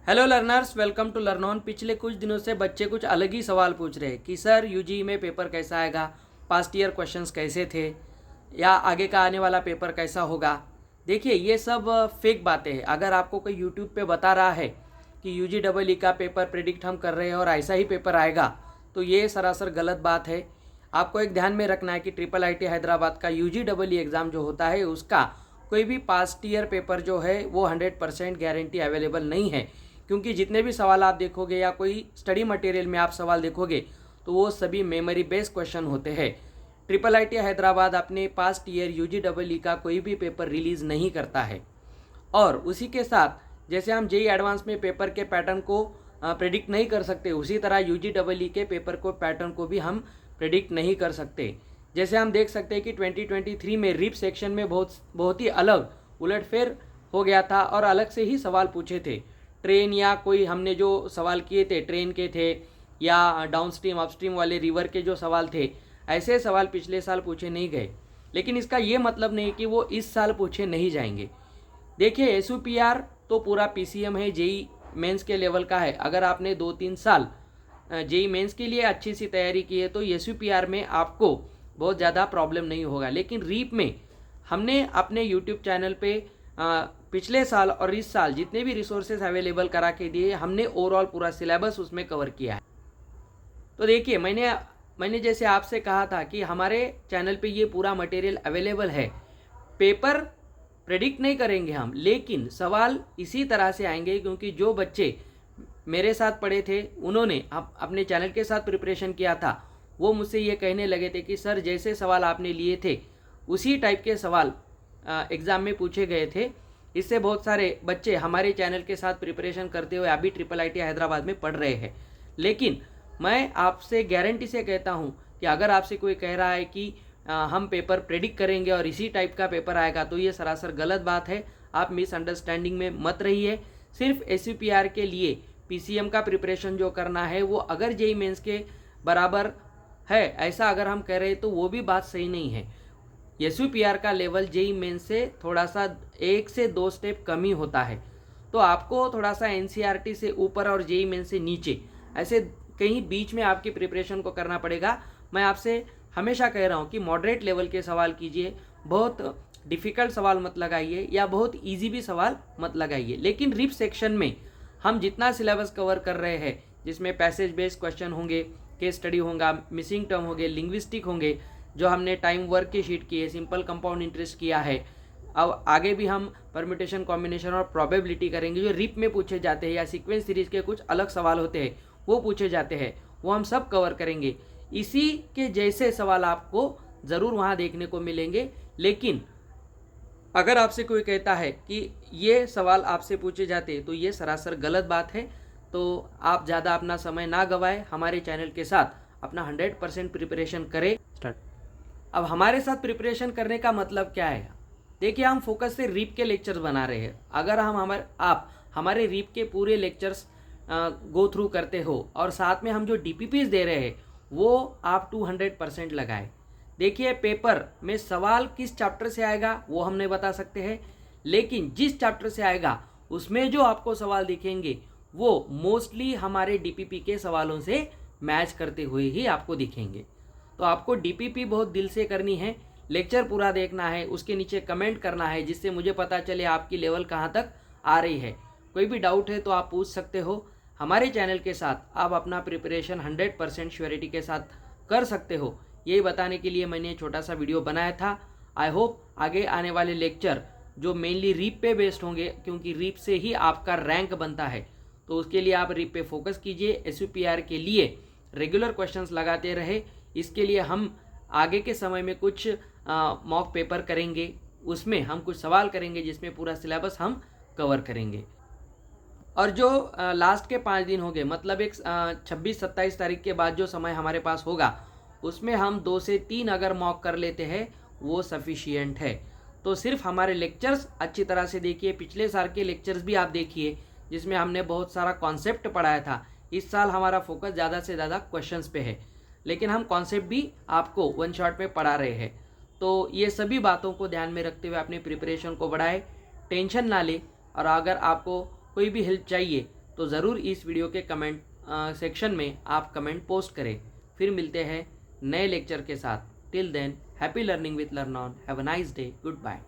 Hello learners, welcome to Learn On. पिछले कुछ दिनों से बच्चे कुछ अलग ही सवाल पूछ रहे हैं कि सर यूजी में पेपर कैसा आएगा, पास्ट ईयर क्वेश्चंस कैसे थे, या आगे का आने वाला पेपर कैसा होगा। देखिए, ये सब फेक बातें हैं। अगर आपको कोई यूट्यूब पे बता रहा है कि यूजी डबल ई का पेपर प्रिडिक्ट हम कर रहे हैं और ऐसा ही पेपर आएगा, तो ये सरासर गलत बात है। आपको एक ध्यान में रखना है कि ट्रिपल आईटी हैदराबाद का यूजी डबल ई एग्ज़ाम जो होता है उसका कोई भी पास्ट ईयर पेपर जो है वो 100% गारंटी अवेलेबल नहीं है, क्योंकि जितने भी सवाल आप देखोगे या कोई स्टडी मटेरियल में आप सवाल देखोगे तो वो सभी मेमोरी बेस्ड क्वेश्चन होते हैं। ट्रिपल आईटी हैदराबाद अपने past year UG double E का कोई भी पेपर रिलीज़ नहीं करता है। और उसी के साथ जैसे हम जेई एडवांस में पेपर के पैटर्न को प्रेडिक्ट नहीं कर सकते, उसी तरह यूजी डबल ई के पेपर को पैटर्न को भी हम प्रेडिक्ट नहीं कर सकते। जैसे हम देख सकते हैं कि 2023 में रिप सेक्शन में बहुत ही अलग उलटफेर हो गया था और अलग से ही सवाल पूछे थे। ट्रेन या कोई हमने जो सवाल किए थे ट्रेन के थे, या डाउनस्ट्रीम अपस्ट्रीम वाले रिवर के जो सवाल थे, ऐसे सवाल पिछले साल पूछे नहीं गए। लेकिन इसका ये मतलब नहीं कि वो इस साल पूछे नहीं जाएंगे। देखिए, एसयूपीआर तो पूरा पीसीएम है, जेई मेंस के लेवल का है। अगर आपने 2-3 साल जेई मेंस के लिए अच्छी सी तैयारी की है तो एसयूपीआर में आपको बहुत ज़्यादा प्रॉब्लम नहीं होगा। लेकिन रीप में हमने अपने यूट्यूब चैनल पे पिछले साल और इस साल जितने भी रिसोर्सेज अवेलेबल करा के दिए, हमने ओवरऑल पूरा सिलेबस उसमें कवर किया है। तो देखिए, मैंने जैसे आपसे कहा था कि हमारे चैनल पे ये पूरा मटेरियल अवेलेबल है। पेपर प्रेडिक्ट नहीं करेंगे हम, लेकिन सवाल इसी तरह से आएंगे, क्योंकि जो बच्चे मेरे साथ पढ़े थे उन्होंने अपने चैनल के साथ प्रिपरेशन किया था, वो मुझसे ये कहने लगे थे कि सर जैसे सवाल आपने लिए थे उसी टाइप के सवाल एग्ज़ाम में पूछे गए थे। इससे बहुत सारे बच्चे हमारे चैनल के साथ प्रिपरेशन करते हुए अभी ट्रिपल आईटी हैदराबाद में पढ़ रहे हैं। लेकिन मैं आपसे गारंटी से कहता हूँ कि अगर आपसे कोई कह रहा है कि हम पेपर प्रेडिक्ट करेंगे और इसी टाइप का पेपर आएगा, तो ये सरासर गलत बात है। आप मिसअंडरस्टैंडिंग में मत रहिए। सिर्फ एसयूपीआर के लिए पीसीएम का प्रिपरेशन जो करना है वो अगर जेई मेंस के बराबर है, ऐसा अगर हम कह रहे हैं तो वो भी बात सही नहीं है। एसयूपीआर का लेवल जेई मेंस से थोड़ा सा 1 से 2 स्टेप कम ही होता है। तो आपको थोड़ा सा एनसीईआरटी से ऊपर और जेई मेंस से नीचे, ऐसे कहीं बीच में आपकी प्रिपरेशन को करना पड़ेगा। मैं आपसे हमेशा कह रहा हूँ कि मॉडरेट लेवल के सवाल कीजिए, बहुत डिफ़िकल्ट सवाल मत लगाइए या बहुत ईजी भी सवाल मत लगाइए। लेकिन रिप सेक्शन में हम जितना सिलेबस कवर कर रहे हैं, जिसमें पैसेज बेस्ड क्वेश्चन होंगे, केस स्टडी होगा, मिसिंग टर्म होंगे, लिंग्विस्टिक होंगे, जो हमने टाइम वर्क की शीट की है, सिंपल कंपाउंड इंटरेस्ट किया है, अब आगे भी हम परम्यूटेशन कॉम्बिनेशन और प्रोबेबिलिटी करेंगे। जो रिप में पूछे जाते हैं या सीक्वेंस सीरीज के कुछ अलग सवाल होते हैं वो पूछे जाते हैं, वो हम सब कवर करेंगे। इसी के जैसे सवाल आपको ज़रूर वहाँ देखने को मिलेंगे। लेकिन अगर आपसे कोई कहता है कि ये सवाल आपसे पूछे जाते हैं तो ये सरासर गलत बात है। तो आप ज़्यादा अपना समय ना गवाएं, हमारे चैनल के साथ अपना 100% प्रिपरेशन करें। स्टार्ट। अब हमारे साथ प्रिपरेशन करने का मतलब क्या है? देखिए, हम फोकस से रीप के लेक्चर्स बना रहे हैं। अगर आप हमारे रीप के पूरे लेक्चर्स गो थ्रू करते हो और साथ में हम जो डीपीपीज दे रहे हैं वो आप 200% लगाए। देखिए, पेपर में सवाल किस चैप्टर से आएगा वो हम नहीं बता सकते हैं, लेकिन जिस चैप्टर से आएगा उसमें जो आपको सवाल दिखेंगे वो मोस्टली हमारे डीपीपी के सवालों से मैच करते हुए ही आपको दिखेंगे। तो आपको डीपीपी बहुत दिल से करनी है, लेक्चर पूरा देखना है, उसके नीचे कमेंट करना है, जिससे मुझे पता चले आपकी लेवल कहाँ तक आ रही है। कोई भी डाउट है तो आप पूछ सकते हो। हमारे चैनल के साथ आप अपना प्रिपरेशन 100% श्योरिटी के साथ कर सकते हो, यही बताने के लिए मैंने छोटा सा वीडियो बनाया था। आई होप आगे आने वाले लेक्चर जो मेनली रीप पे बेस्ड होंगे, क्योंकि रीप से ही आपका रैंक बनता है, तो उसके लिए आप रीप पे फोकस कीजिए। एसयूपीआर के लिए रेगुलर क्वेश्चंस लगाते रहे। इसके लिए हम आगे के समय में कुछ मॉक पेपर करेंगे, उसमें हम कुछ सवाल करेंगे जिसमें पूरा सिलेबस हम कवर करेंगे। और जो लास्ट के 5 दिन हो गए, मतलब एक 26-27 तारीख के बाद जो समय हमारे पास होगा उसमें हम 2 से 3 अगर मॉक कर लेते हैं वो सफिशियंट है। तो सिर्फ हमारे लेक्चर्स अच्छी तरह से देखिए। पिछले साल के लेक्चर्स भी आप देखिए जिसमें हमने बहुत सारा कॉन्सेप्ट पढ़ाया था। इस साल हमारा फोकस ज़्यादा से ज़्यादा क्वेश्चंस पे है, लेकिन हम कॉन्सेप्ट भी आपको वन शॉट में पढ़ा रहे हैं। तो ये सभी बातों को ध्यान में रखते हुए अपने प्रिपरेशन को बढ़ाए, टेंशन ना ले। और अगर आपको कोई भी हेल्प चाहिए तो ज़रूर इस वीडियो के कमेंट सेक्शन में आप कमेंट पोस्ट करें। फिर मिलते हैं नए लेक्चर के साथ। Till then, happy learning with Learn On. Have a nice day. Good bye.